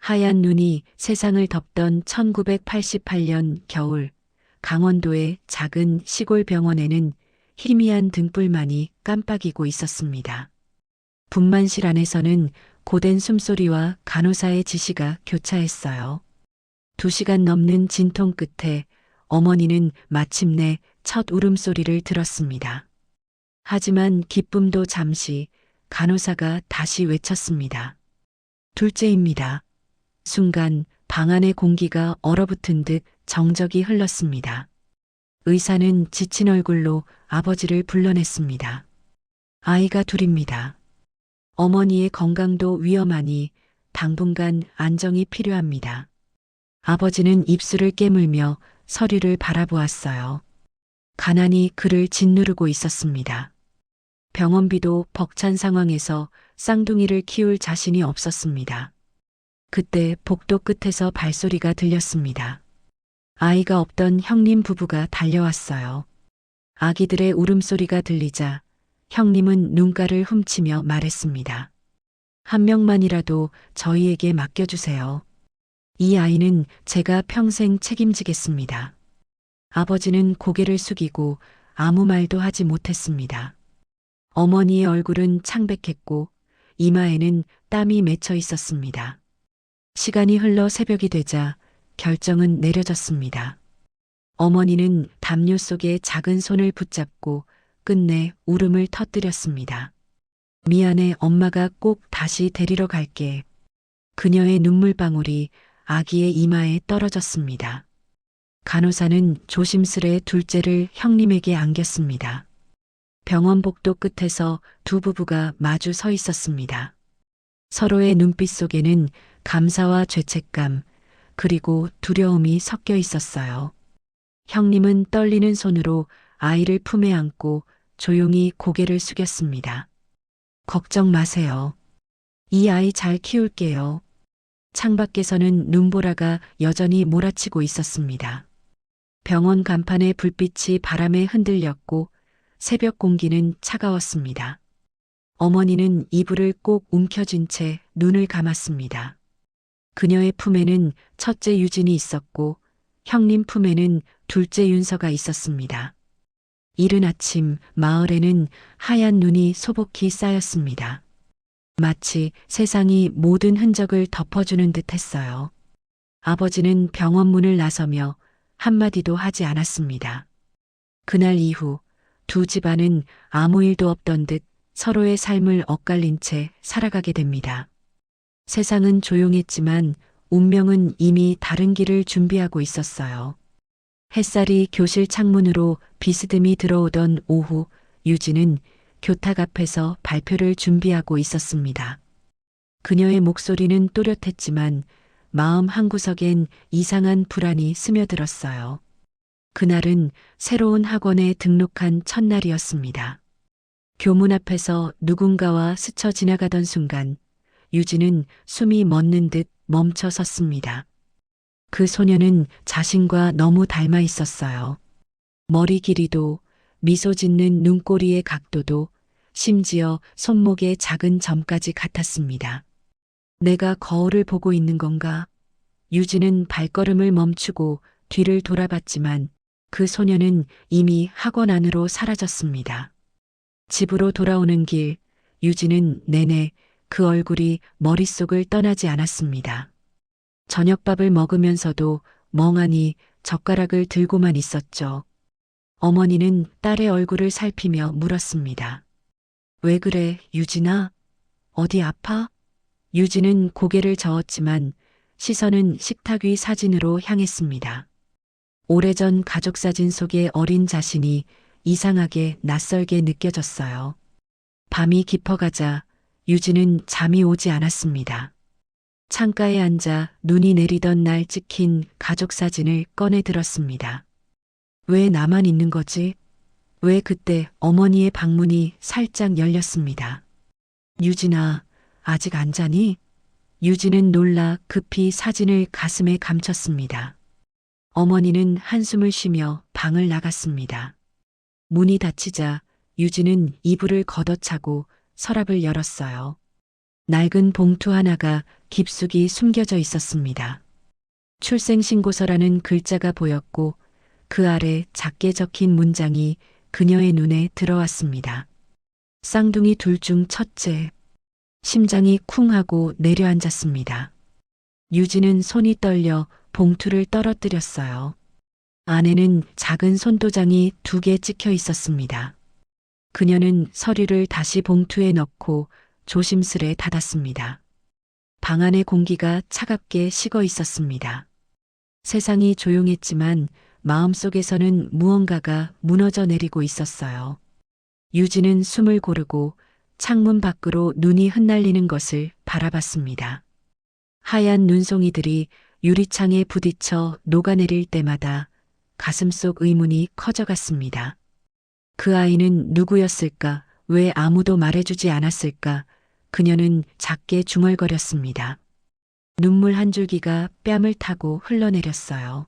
하얀 눈이 세상을 덮던 1988년 겨울, 강원도의 작은 시골 병원에는 희미한 등불만이 깜빡이고 있었습니다. 분만실 안에서는 고된 숨소리와 간호사의 지시가 교차했어요. 2시간 넘는 진통 끝에 어머니는 마침내 첫 울음소리를 들었습니다. 하지만 기쁨도 잠시, 간호사가 다시 외쳤습니다. 둘째입니다. 순간 방 안의 공기가 얼어붙은 듯 정적이 흘렀습니다. 의사는 지친 얼굴로 아버지를 불러냈습니다. 아이가 둘입니다. 어머니의 건강도 위험하니 당분간 안정이 필요합니다. 아버지는 입술을 깨물며 서류를 바라보았어요. 가난이 그를 짓누르고 있었습니다. 병원비도 벅찬 상황에서 쌍둥이를 키울 자신이 없었습니다. 그때 복도 끝에서 발소리가 들렸습니다. 아이가 없던 형님 부부가 달려왔어요. 아기들의 울음소리가 들리자 형님은 눈가를 훔치며 말했습니다. 한 명만이라도 저희에게 맡겨주세요. 이 아이는 제가 평생 책임지겠습니다. 아버지는 고개를 숙이고 아무 말도 하지 못했습니다. 어머니의 얼굴은 창백했고 이마에는 땀이 맺혀 있었습니다. 시간이 흘러 새벽이 되자 결정은 내려졌습니다. 어머니는 담요 속에 작은 손을 붙잡고 끝내 울음을 터뜨렸습니다. 미안해, 엄마가 꼭 다시 데리러 갈게. 그녀의 눈물방울이 아기의 이마에 떨어졌습니다. 간호사는 조심스레 둘째를 형님에게 안겼습니다. 병원 복도 끝에서 두 부부가 마주 서 있었습니다. 서로의 눈빛 속에는 감사와 죄책감, 그리고 두려움이 섞여 있었어요. 형님은 떨리는 손으로 아이를 품에 안고 조용히 고개를 숙였습니다. 걱정 마세요. 이 아이 잘 키울게요. 창밖에서는 눈보라가 여전히 몰아치고 있었습니다. 병원 간판의 불빛이 바람에 흔들렸고 새벽 공기는 차가웠습니다. 어머니는 이불을 꼭 움켜쥔 채 눈을 감았습니다. 그녀의 품에는 첫째 유진이 있었고 형님 품에는 둘째 윤서가 있었습니다. 이른 아침 마을에는 하얀 눈이 소복히 쌓였습니다. 마치 세상이 모든 흔적을 덮어주는 듯 했어요. 아버지는 병원 문을 나서며 한마디도 하지 않았습니다. 그날 이후 두 집안은 아무 일도 없던 듯 서로의 삶을 엇갈린 채 살아가게 됩니다. 세상은 조용했지만 운명은 이미 다른 길을 준비하고 있었어요. 햇살이 교실 창문으로 비스듬히 들어오던 오후, 유진은 교탁 앞에서 발표를 준비하고 있었습니다. 그녀의 목소리는 또렷했지만 마음 한구석엔 이상한 불안이 스며들었어요. 그날은 새로운 학원에 등록한 첫날이었습니다. 교문 앞에서 누군가와 스쳐 지나가던 순간 유진은 숨이 멎는 듯 멈춰 섰습니다. 그 소녀는 자신과 너무 닮아 있었어요. 머리 길이도, 미소 짓는 눈꼬리의 각도도, 심지어 손목의 작은 점까지 같았습니다. 내가 거울을 보고 있는 건가? 유진은 발걸음을 멈추고 뒤를 돌아봤지만 그 소녀는 이미 학원 안으로 사라졌습니다. 집으로 돌아오는 길, 유진은 내내 그 얼굴이 머릿속을 떠나지 않았습니다. 저녁밥을 먹으면서도 멍하니 젓가락을 들고만 있었죠. 어머니는 딸의 얼굴을 살피며 물었습니다. 왜 그래, 유진아? 어디 아파? 유진은 고개를 저었지만 시선은 식탁 위 사진으로 향했습니다. 오래전 가족 사진 속의 어린 자신이 이상하게 낯설게 느껴졌어요. 밤이 깊어가자 유진은 잠이 오지 않았습니다. 창가에 앉아 눈이 내리던 날 찍힌 가족 사진을 꺼내 들었습니다. 왜 나만 있는 거지? 왜 그때 어머니의 방문이 살짝 열렸습니다. 유진아, 아직 안 자니? 유진은 놀라 급히 사진을 가슴에 감췄습니다. 어머니는 한숨을 쉬며 방을 나갔습니다. 문이 닫히자 유진은 이불을 걷어차고 서랍을 열었어요. 낡은 봉투 하나가 깊숙이 숨겨져 있었습니다. 출생신고서라는 글자가 보였고 그 아래 작게 적힌 문장이 그녀의 눈에 들어왔습니다. 쌍둥이 둘 중 첫째. 심장이 쿵 하고 내려앉았습니다. 유진은 손이 떨려 봉투를 떨어뜨렸어요. 안에는 작은 손도장이 2개 찍혀 있었습니다. 그녀는 서류를 다시 봉투에 넣고 조심스레 닫았습니다. 방 안의 공기가 차갑게 식어 있었습니다. 세상이 조용했지만 마음속에서는 무언가가 무너져 내리고 있었어요. 유진은 숨을 고르고 창문 밖으로 눈이 흩날리는 것을 바라봤습니다. 하얀 눈송이들이 유리창에 부딪혀 녹아내릴 때마다 가슴속 의문이 커져갔습니다. 그 아이는 누구였을까? 왜 아무도 말해주지 않았을까? 그녀는 작게 중얼거렸습니다. 눈물 한 줄기가 뺨을 타고 흘러내렸어요.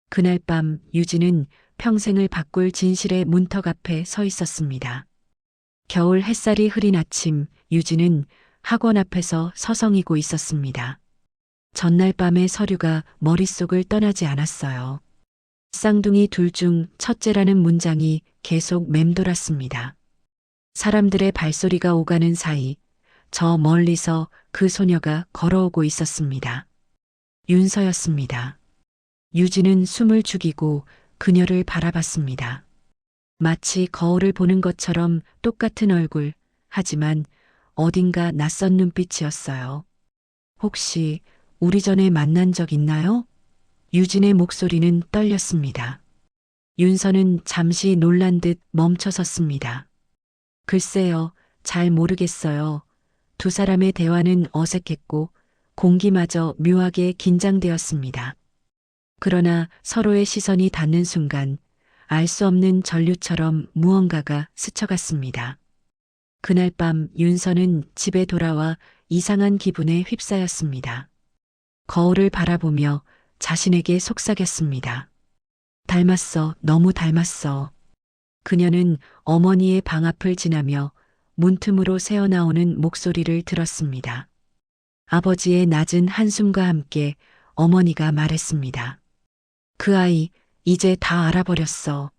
그날 밤 유진은 평생을 바꿀 진실의 문턱 앞에 서 있었습니다. 겨울 햇살이 흐린 아침, 유진은 학원 앞에서 서성이고 있었습니다. 전날 밤의 서류가 머릿속을 떠나지 않았어요. 쌍둥이 둘 중 첫째라는 문장이 계속 맴돌았습니다. 사람들의 발소리가 오가는 사이 저 멀리서 그 소녀가 걸어오고 있었습니다. 윤서였습니다. 유진은 숨을 죽이고 그녀를 바라봤습니다. 마치 거울을 보는 것처럼 똑같은 얼굴, 하지만 어딘가 낯선 눈빛이었어요. 혹시 우리 전에 만난 적 있나요? 유진의 목소리는 떨렸습니다. 윤서는 잠시 놀란 듯 멈춰섰습니다. 글쎄요, 잘 모르겠어요. 두 사람의 대화는 어색했고 공기마저 묘하게 긴장되었습니다. 그러나 서로의 시선이 닿는 순간 알 수 없는 전류처럼 무언가가 스쳐갔습니다. 그날 밤 윤서는 집에 돌아와 이상한 기분에 휩싸였습니다. 거울을 바라보며 자신에게 속삭였습니다. 닮았어, 너무 닮았어. 그녀는 어머니의 방 앞을 지나며 문틈으로 새어나오는 목소리를 들었습니다. 아버지의 낮은 한숨과 함께 어머니가 말했습니다. 그 아이 이제 다 알아버렸어.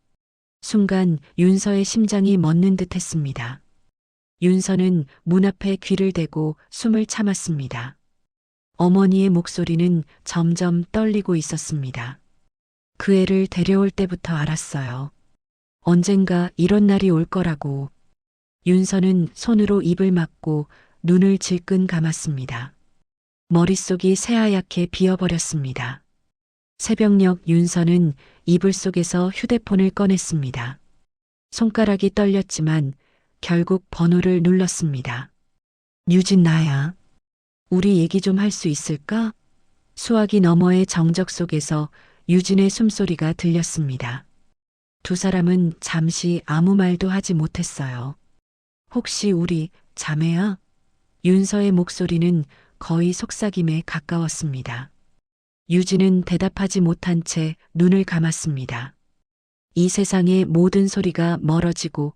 순간 윤서의 심장이 멎는 듯 했습니다. 윤서는 문 앞에 귀를 대고 숨을 참았습니다. 어머니의 목소리는 점점 떨리고 있었습니다. 그 애를 데려올 때부터 알았어요. 언젠가 이런 날이 올 거라고. 윤서는 손으로 입을 막고 눈을 질끈 감았습니다. 머릿속이 새하얗게 비어버렸습니다. 새벽녘 윤서는 이불 속에서 휴대폰을 꺼냈습니다. 손가락이 떨렸지만 결국 번호를 눌렀습니다. 유진 나야. 우리 얘기 좀 할 수 있을까? 수화기 너머의 정적 속에서 유진의 숨소리가 들렸습니다. 두 사람은 잠시 아무 말도 하지 못했어요. 혹시 우리 자매야? 윤서의 목소리는 거의 속삭임에 가까웠습니다. 유진은 대답하지 못한 채 눈을 감았습니다. 이 세상의 모든 소리가 멀어지고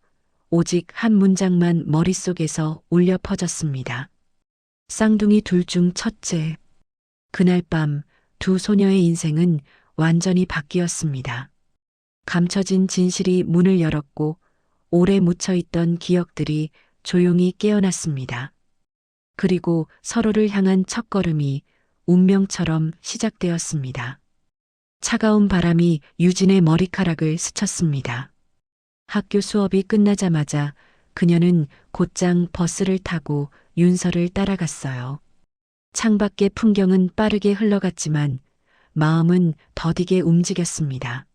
오직 한 문장만 머릿속에서 울려 퍼졌습니다. 쌍둥이 둘 중 첫째. 그날 밤 두 소녀의 인생은 완전히 바뀌었습니다. 감춰진 진실이 문을 열었고 오래 묻혀있던 기억들이 조용히 깨어났습니다. 그리고 서로를 향한 첫걸음이 운명처럼 시작되었습니다. 차가운 바람이 유진의 머리카락을 스쳤습니다. 학교 수업이 끝나자마자 그녀는 곧장 버스를 타고 윤서를 따라갔어요. 창밖의 풍경은 빠르게 흘러갔지만 마음은 더디게 움직였습니다.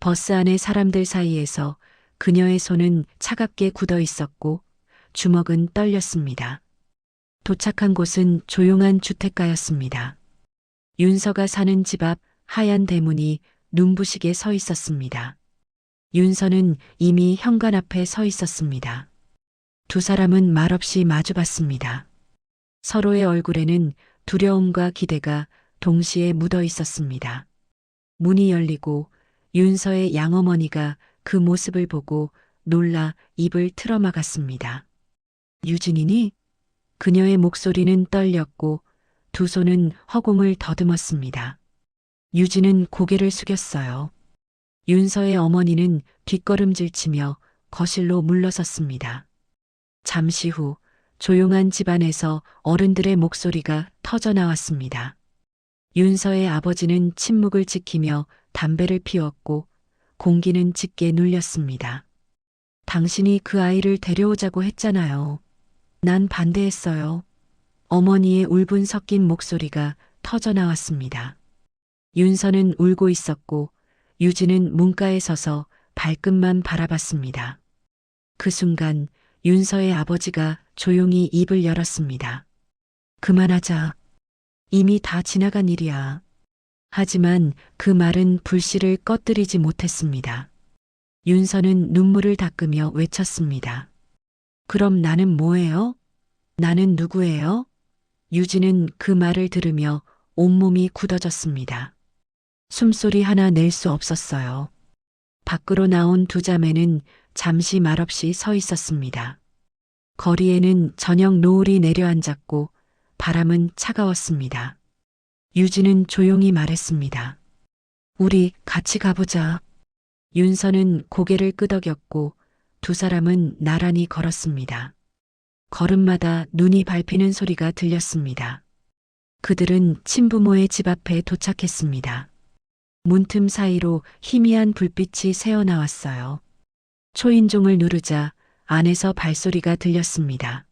버스 안의 사람들 사이에서 그녀의 손은 차갑게 굳어 있었고 주먹은 떨렸습니다. 도착한 곳은 조용한 주택가였습니다. 윤서가 사는 집 앞 하얀 대문이 눈부시게 서 있었습니다. 윤서는 이미 현관 앞에 서 있었습니다. 두 사람은 말없이 마주봤습니다. 서로의 얼굴에는 두려움과 기대가 동시에 묻어 있었습니다. 문이 열리고 윤서의 양어머니가 그 모습을 보고 놀라 입을 틀어막았습니다. 유진이니? 그녀의 목소리는 떨렸고 두 손은 허공을 더듬었습니다. 유진은 고개를 숙였어요. 윤서의 어머니는 뒷걸음질치며 거실로 물러섰습니다. 잠시 후 조용한 집안에서 어른들의 목소리가 터져 나왔습니다. 윤서의 아버지는 침묵을 지키며 담배를 피웠고 공기는 짙게 눌렸습니다. 당신이 그 아이를 데려오자고 했잖아요. 난 반대했어요. 어머니의 울분 섞인 목소리가 터져 나왔습니다. 윤서는 울고 있었고 유진은 문가에 서서 발끝만 바라봤습니다. 그 순간 윤서의 아버지가 조용히 입을 열었습니다. 그만하자. 이미 다 지나간 일이야. 하지만 그 말은 불씨를 꺼뜨리지 못했습니다. 윤서는 눈물을 닦으며 외쳤습니다. 그럼 나는 뭐예요? 나는 누구예요? 유진은 그 말을 들으며 온몸이 굳어졌습니다. 숨소리 하나 낼 수 없었어요. 밖으로 나온 두 자매는 잠시 말없이 서 있었습니다. 거리에는 저녁 노을이 내려앉았고 바람은 차가웠습니다. 유진은 조용히 말했습니다. 우리 같이 가보자. 윤서는 고개를 끄덕였고 두 사람은 나란히 걸었습니다. 걸음마다 눈이 밟히는 소리가 들렸습니다. 그들은 친부모의 집 앞에 도착했습니다. 문틈 사이로 희미한 불빛이 새어나왔어요. 초인종을 누르자 안에서 발소리가 들렸습니다.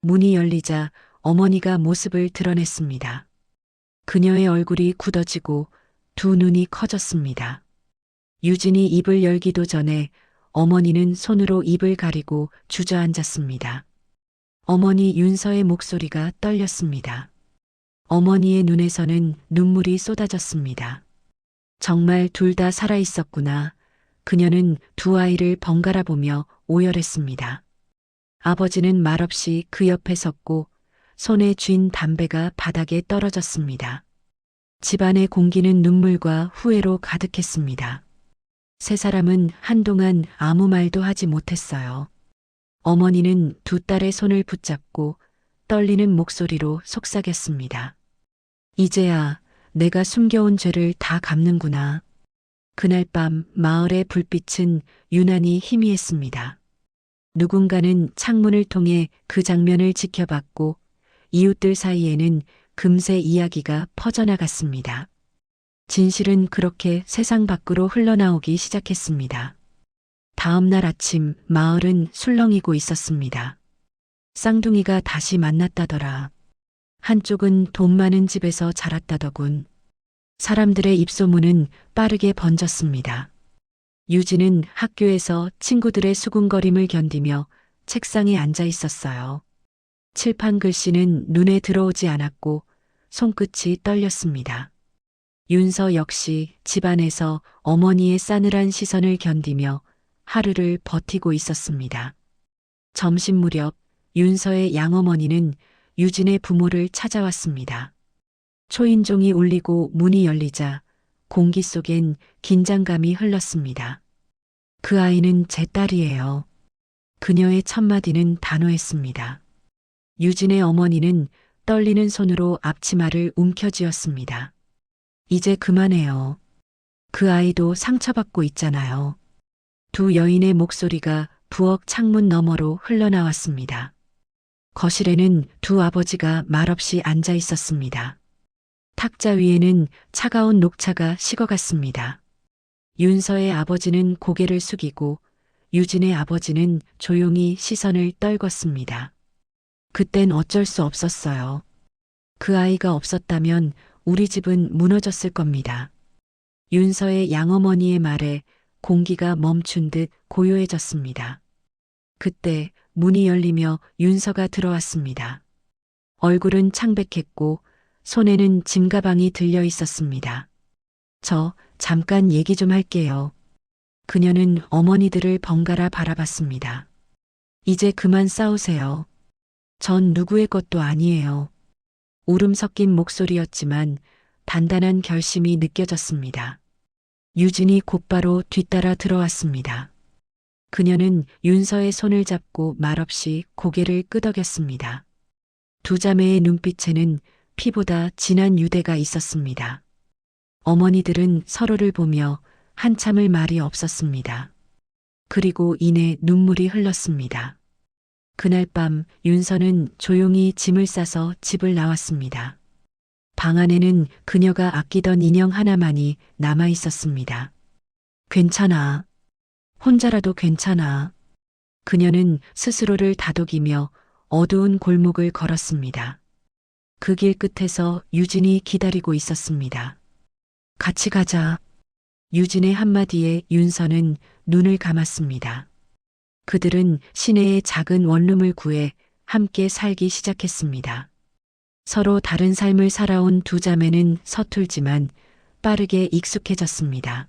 문이 열리자 어머니가 모습을 드러냈습니다. 그녀의 얼굴이 굳어지고 두 눈이 커졌습니다. 유진이 입을 열기도 전에 어머니는 손으로 입을 가리고 주저앉았습니다. 어머니 윤서의 목소리가 떨렸습니다. 어머니의 눈에서는 눈물이 쏟아졌습니다. 정말 둘 다 살아 있었구나. 그녀는 두 아이를 번갈아 보며 오열했습니다. 아버지는 말없이 그 옆에 섰고 손에 쥔 담배가 바닥에 떨어졌습니다. 집안의 공기는 눈물과 후회로 가득했습니다. 세 사람은 한동안 아무 말도 하지 못했어요. 어머니는 두 딸의 손을 붙잡고 떨리는 목소리로 속삭였습니다. 이제야 내가 숨겨온 죄를 다 갚는구나. 그날 밤 마을의 불빛은 유난히 희미했습니다. 누군가는 창문을 통해 그 장면을 지켜봤고 이웃들 사이에는 금세 이야기가 퍼져나갔습니다. 진실은 그렇게 세상 밖으로 흘러나오기 시작했습니다. 다음 날 아침 마을은 술렁이고 있었습니다. 쌍둥이가 다시 만났다더라. 한쪽은 돈 많은 집에서 자랐다더군. 사람들의 입소문은 빠르게 번졌습니다. 유진은 학교에서 친구들의 수군거림을 견디며 책상에 앉아 있었어요. 칠판 글씨는 눈에 들어오지 않았고 손끝이 떨렸습니다. 윤서 역시 집안에서 어머니의 싸늘한 시선을 견디며 하루를 버티고 있었습니다. 점심 무렵 윤서의 양어머니는 유진의 부모를 찾아왔습니다. 초인종이 울리고 문이 열리자 공기 속엔 긴장감이 흘렀습니다. 그 아이는 제 딸이에요. 그녀의 첫마디는 단호했습니다. 유진의 어머니는 떨리는 손으로 앞치마를 움켜쥐었습니다. 이제 그만해요. 그 아이도 상처받고 있잖아요. 두 여인의 목소리가 부엌 창문 너머로 흘러나왔습니다. 거실에는 두 아버지가 말없이 앉아 있었습니다. 탁자 위에는 차가운 녹차가 식어갔습니다. 윤서의 아버지는 고개를 숙이고 유진의 아버지는 조용히 시선을 떨궜습니다. 그땐 어쩔 수 없었어요. 그 아이가 없었다면 우리 집은 무너졌을 겁니다. 윤서의 양어머니의 말에 공기가 멈춘 듯 고요해졌습니다. 그때 문이 열리며 윤서가 들어왔습니다. 얼굴은 창백했고 손에는 짐가방이 들려 있었습니다. 저 잠깐 얘기 좀 할게요. 그녀는 어머니들을 번갈아 바라봤습니다. 이제 그만 싸우세요. 전 누구의 것도 아니에요. 울음 섞인 목소리였지만 단단한 결심이 느껴졌습니다. 유진이 곧바로 뒤따라 들어왔습니다. 그녀는 윤서의 손을 잡고 말없이 고개를 끄덕였습니다. 두 자매의 눈빛에는 피보다 진한 유대가 있었습니다. 어머니들은 서로를 보며 한참을 말이 없었습니다. 그리고 이내 눈물이 흘렀습니다. 그날 밤 윤서는 조용히 짐을 싸서 집을 나왔습니다. 방 안에는 그녀가 아끼던 인형 하나만이 남아 있었습니다. 괜찮아. 혼자라도 괜찮아. 그녀는 스스로를 다독이며 어두운 골목을 걸었습니다. 그 길 끝에서 유진이 기다리고 있었습니다. 같이 가자. 유진의 한마디에 윤서는 눈을 감았습니다. 그들은 시내의 작은 원룸을 구해 함께 살기 시작했습니다. 서로 다른 삶을 살아온 두 자매는 서툴지만 빠르게 익숙해졌습니다.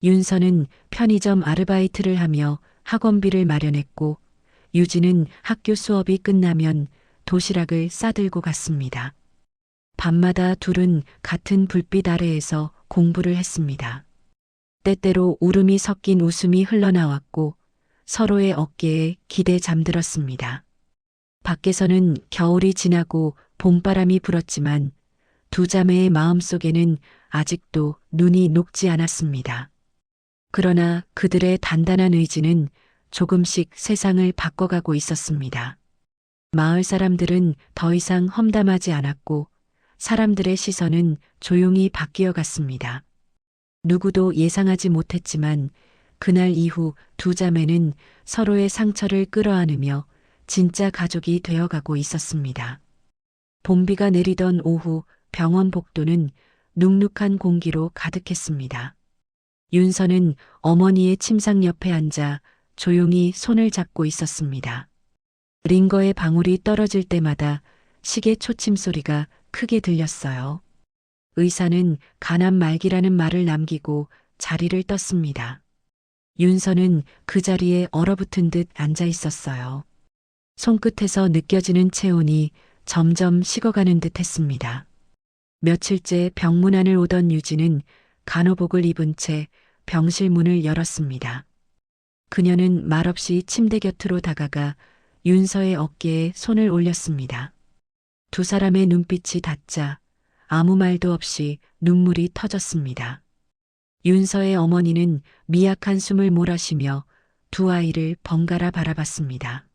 윤서는 편의점 아르바이트를 하며 학원비를 마련했고 유진은 학교 수업이 끝나면 도시락을 싸들고 갔습니다. 밤마다 둘은 같은 불빛 아래에서 공부를 했습니다. 때때로 울음이 섞인 웃음이 흘러나왔고 서로의 어깨에 기대 잠들었습니다. 밖에서는 겨울이 지나고 봄바람이 불었지만 두 자매의 마음속에는 아직도 눈이 녹지 않았습니다. 그러나 그들의 단단한 의지는 조금씩 세상을 바꿔가고 있었습니다. 마을 사람들은 더 이상 험담하지 않았고 사람들의 시선은 조용히 바뀌어 갔습니다. 누구도 예상하지 못했지만 그날 이후 두 자매는 서로의 상처를 끌어안으며 진짜 가족이 되어가고 있었습니다. 봄비가 내리던 오후 병원 복도는 눅눅한 공기로 가득했습니다. 윤서는 어머니의 침상 옆에 앉아 조용히 손을 잡고 있었습니다. 링거의 방울이 떨어질 때마다 시계 초침 소리가 크게 들렸어요. 의사는 간암 말기라는 말을 남기고 자리를 떴습니다. 윤서는 그 자리에 얼어붙은 듯 앉아 있었어요. 손끝에서 느껴지는 체온이 점점 식어가는 듯 했습니다. 며칠째 병문안을 오던 유진은 간호복을 입은 채 병실 문을 열었습니다. 그녀는 말없이 침대 곁으로 다가가 윤서의 어깨에 손을 올렸습니다. 두 사람의 눈빛이 닿자 아무 말도 없이 눈물이 터졌습니다. 윤서의 어머니는 미약한 숨을 몰아쉬며 두 아이를 번갈아 바라봤습니다.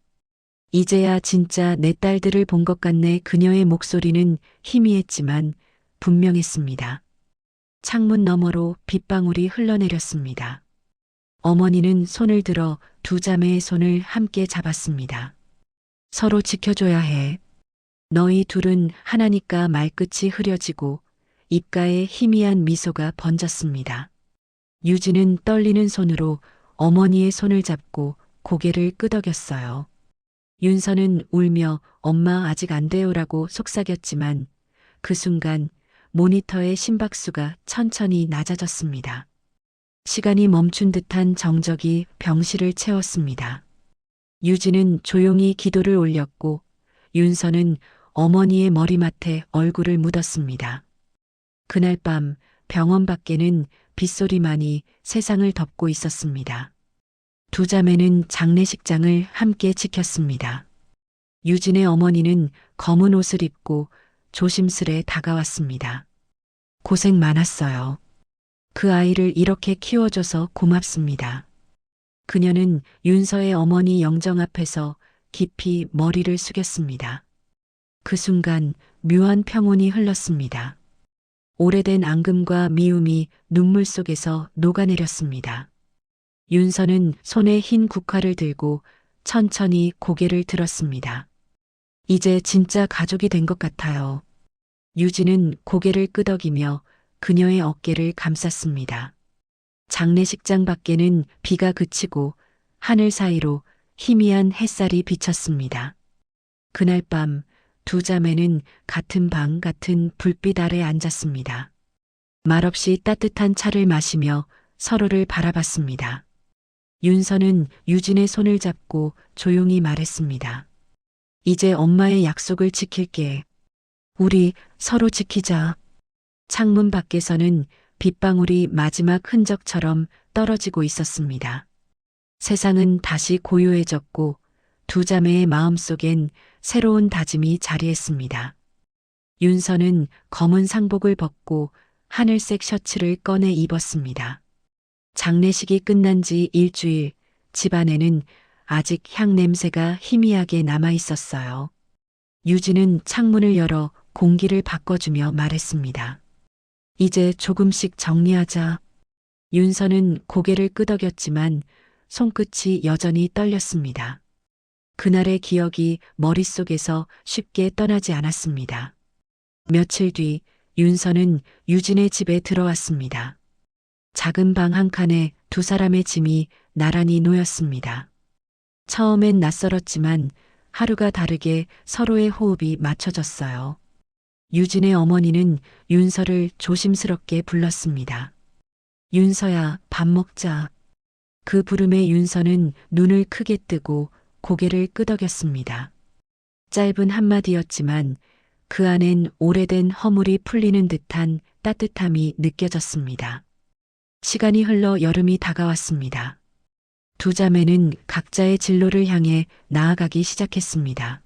이제야 진짜 내 딸들을 본 것 같네. 그녀의 목소리는 희미했지만 분명했습니다. 창문 너머로 빗방울이 흘러내렸습니다. 어머니는 손을 들어 두 자매의 손을 함께 잡았습니다. 서로 지켜줘야 해. 너희 둘은 하나니까 말끝이 흐려지고 입가에 희미한 미소가 번졌습니다. 유진은 떨리는 손으로 어머니의 손을 잡고 고개를 끄덕였어요. 윤서는 울며 엄마 아직 안 돼요라고 속삭였지만 그 순간 모니터의 심박수가 천천히 낮아졌습니다. 시간이 멈춘 듯한 정적이 병실을 채웠습니다. 유진은 조용히 기도를 올렸고 윤서는 어머니의 머리맡에 얼굴을 묻었습니다. 그날 밤 병원 밖에는 빗소리만이 세상을 덮고 있었습니다. 두 자매는 장례식장을 함께 지켰습니다. 유진의 어머니는 검은 옷을 입고 조심스레 다가왔습니다. 고생 많았어요. 그 아이를 이렇게 키워줘서 고맙습니다. 그녀는 윤서의 어머니 영정 앞에서 깊이 머리를 숙였습니다. 그 순간 묘한 평온이 흘렀습니다. 오래된 앙금과 미움이 눈물 속에서 녹아내렸습니다. 윤서는 손에 흰 국화를 들고 천천히 고개를 들었습니다. 이제 진짜 가족이 된 것 같아요. 유진은 고개를 끄덕이며 그녀의 어깨를 감쌌습니다. 장례식장 밖에는 비가 그치고 하늘 사이로 희미한 햇살이 비쳤습니다. 그날 밤 두 자매는 같은 방 같은 불빛 아래 앉았습니다. 말없이 따뜻한 차를 마시며 서로를 바라봤습니다. 윤서는 유진의 손을 잡고 조용히 말했습니다. 이제 엄마의 약속을 지킬게. 우리 서로 지키자. 창문 밖에서는 빗방울이 마지막 흔적처럼 떨어지고 있었습니다. 세상은 다시 고요해졌고 두 자매의 마음속엔 새로운 다짐이 자리했습니다. 윤서는 검은 상복을 벗고 하늘색 셔츠를 꺼내 입었습니다. 장례식이 끝난 지 일주일, 집안에는 아직 향 냄새가 희미하게 남아 있었어요. 유진은 창문을 열어 공기를 바꿔주며 말했습니다. 이제 조금씩 정리하자. 윤서는 고개를 끄덕였지만 손끝이 여전히 떨렸습니다. 그날의 기억이 머릿속에서 쉽게 떠나지 않았습니다. 며칠 뒤 윤서는 유진의 집에 들어왔습니다. 작은 방 한 칸에 두 사람의 짐이 나란히 놓였습니다. 처음엔 낯설었지만 하루가 다르게 서로의 호흡이 맞춰졌어요. 유진의 어머니는 윤서를 조심스럽게 불렀습니다. 윤서야, 밥 먹자. 그 부름에 윤서는 눈을 크게 뜨고 고개를 끄덕였습니다. 짧은 한마디였지만 그 안엔 오래된 허물이 풀리는 듯한 따뜻함이 느껴졌습니다. 시간이 흘러 여름이 다가왔습니다. 두 자매는 각자의 진로를 향해 나아가기 시작했습니다.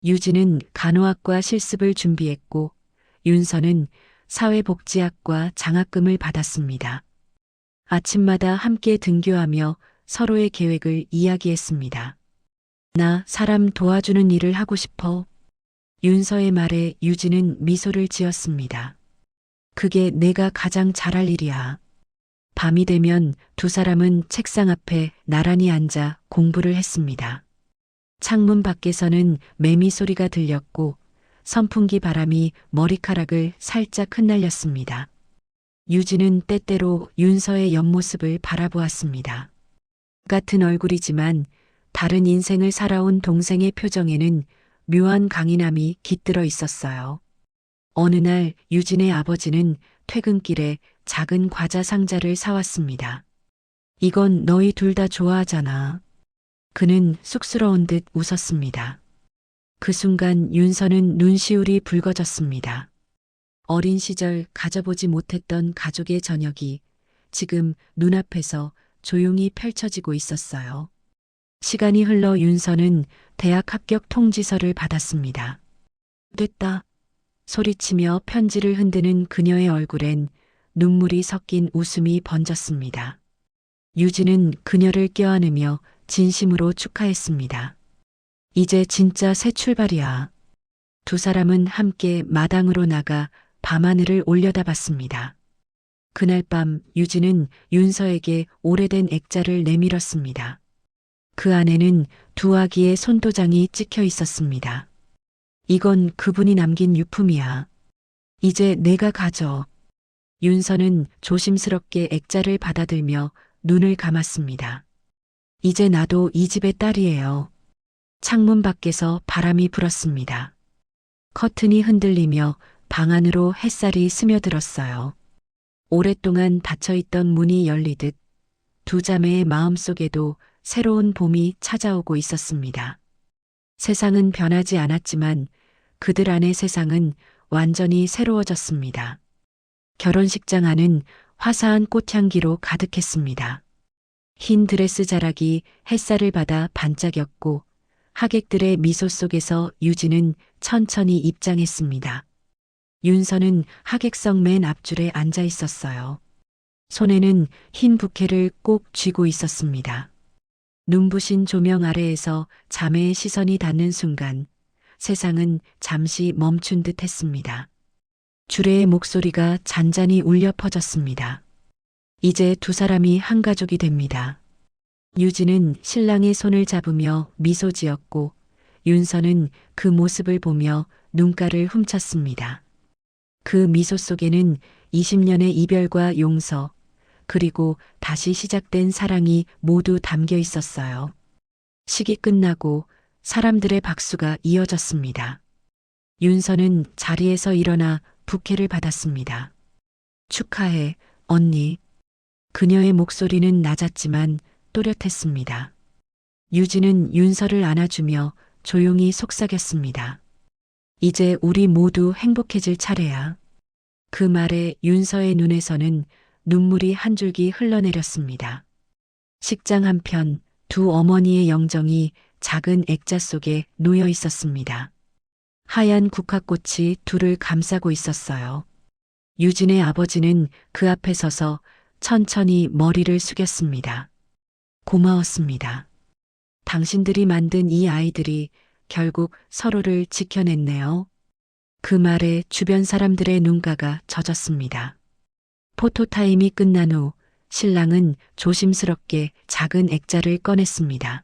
유진은 간호학과 실습을 준비했고 윤서는 사회복지학과 장학금을 받았습니다. 아침마다 함께 등교하며 서로의 계획을 이야기했습니다. 나 사람 도와주는 일을 하고 싶어. 윤서의 말에 유진은 미소를 지었습니다. 그게 내가 가장 잘할 일이야. 밤이 되면 두 사람은 책상 앞에 나란히 앉아 공부를 했습니다. 창문 밖에서는 매미 소리가 들렸고 선풍기 바람이 머리카락을 살짝 흩날렸습니다. 유진은 때때로 윤서의 옆모습을 바라보았습니다. 같은 얼굴이지만 다른 인생을 살아온 동생의 표정에는 묘한 강인함이 깃들어 있었어요. 어느 날 유진의 아버지는 퇴근길에 작은 과자 상자를 사왔습니다. 이건 너희 둘 다 좋아하잖아. 그는 쑥스러운 듯 웃었습니다. 그 순간 윤서는 눈시울이 붉어졌습니다. 어린 시절 가져보지 못했던 가족의 저녁이 지금 눈앞에서 조용히 펼쳐지고 있었어요. 시간이 흘러 윤서는 대학 합격 통지서를 받았습니다. 됐다. 소리치며 편지를 흔드는 그녀의 얼굴엔 눈물이 섞인 웃음이 번졌습니다. 유진은 그녀를 껴안으며 진심으로 축하했습니다. 이제 진짜 새 출발이야. 두 사람은 함께 마당으로 나가 밤하늘을 올려다봤습니다. 그날 밤 유진은 윤서에게 오래된 액자를 내밀었습니다. 그 안에는 두 아기의 손도장이 찍혀 있었습니다. 이건 그분이 남긴 유품이야. 이제 내가 가져. 윤서는 조심스럽게 액자를 받아들며 눈을 감았습니다. 이제 나도 이 집의 딸이에요. 창문 밖에서 바람이 불었습니다. 커튼이 흔들리며 방 안으로 햇살이 스며들었어요. 오랫동안 닫혀있던 문이 열리듯 두 자매의 마음속에도 새로운 봄이 찾아오고 있었습니다. 세상은 변하지 않았지만 그들 안의 세상은 완전히 새로워졌습니다. 결혼식장 안은 화사한 꽃향기로 가득했습니다. 흰 드레스 자락이 햇살을 받아 반짝였고 하객들의 미소 속에서 유진은 천천히 입장했습니다. 윤서는 하객석 맨 앞줄에 앉아 있었어요. 손에는 흰 부케를 꼭 쥐고 있었습니다. 눈부신 조명 아래에서 자매의 시선이 닿는 순간 세상은 잠시 멈춘 듯 했습니다. 주례의 목소리가 잔잔히 울려 퍼졌습니다. 이제 두 사람이 한 가족이 됩니다. 유진은 신랑의 손을 잡으며 미소 지었고 윤서는 그 모습을 보며 눈가를 훔쳤습니다. 그 미소 속에는 20년의 이별과 용서, 그리고 다시 시작된 사랑이 모두 담겨 있었어요. 식이 끝나고 사람들의 박수가 이어졌습니다. 윤서는 자리에서 일어나 부케를 받았습니다. 축하해, 언니. 그녀의 목소리는 낮았지만 또렷했습니다. 유진은 윤서를 안아주며 조용히 속삭였습니다. 이제 우리 모두 행복해질 차례야. 그 말에 윤서의 눈에서는 눈물이 한 줄기 흘러내렸습니다. 식장 한편 두 어머니의 영정이 작은 액자 속에 놓여 있었습니다. 하얀 국화꽃이 둘을 감싸고 있었어요. 유진의 아버지는 그 앞에 서서 천천히 머리를 숙였습니다. 고마웠습니다. 당신들이 만든 이 아이들이 결국 서로를 지켜냈네요. 그 말에 주변 사람들의 눈가가 젖었습니다. 포토타임이 끝난 후 신랑은 조심스럽게 작은 액자를 꺼냈습니다.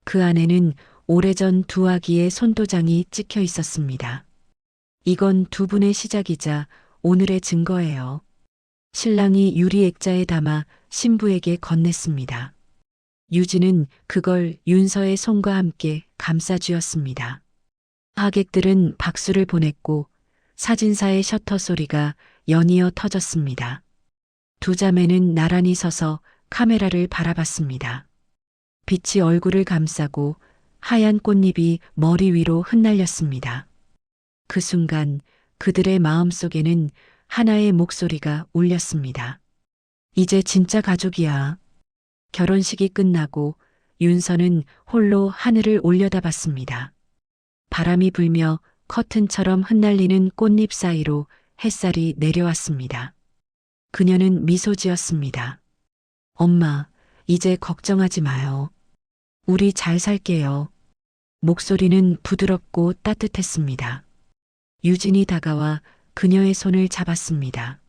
그 안에는 오래전 두 아기의 손도장이 찍혀 있었습니다. 이건 두 분의 시작이자 오늘의 증거예요. 신랑이 유리 액자에 담아 신부에게 건넸습니다. 유진은 그걸 윤서의 손과 함께 감싸쥐었습니다. 하객들은 박수를 보냈고 사진사의 셔터 소리가 연이어 터졌습니다. 두 자매는 나란히 서서 카메라를 바라봤습니다. 빛이 얼굴을 감싸고 하얀 꽃잎이 머리 위로 흩날렸습니다. 그 순간 그들의 마음속에는 하나의 목소리가 울렸습니다. 이제 진짜 가족이야. 결혼식이 끝나고 윤서는 홀로 하늘을 올려다봤습니다. 바람이 불며 커튼처럼 흩날리는 꽃잎 사이로 햇살이 내려왔습니다. 그녀는 미소 지었습니다. 엄마, 이제 걱정하지 마요. 우리 잘 살게요. 목소리는 부드럽고 따뜻했습니다. 유진이 다가와 그녀의 손을 잡았습니다.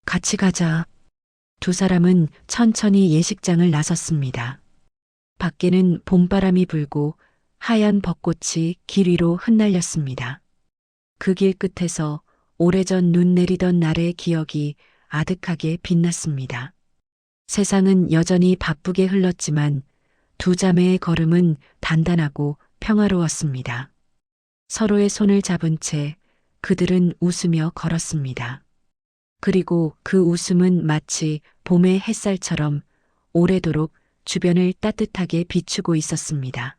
같이 가자. 두 사람은 천천히 예식장을 나섰습니다. 밖에는 봄바람이 불고 하얀 벚꽃이 길 위로 흩날렸습니다. 그 길 끝에서 오래전 눈 내리던 날의 기억이 아득하게 빛났습니다. 세상은 여전히 바쁘게 흘렀지만 두 자매의 걸음은 단단하고 평화로웠습니다. 서로의 손을 잡은 채 그들은 웃으며 걸었습니다. 그리고 그 웃음은 마치 봄의 햇살처럼 오래도록 주변을 따뜻하게 비추고 있었습니다.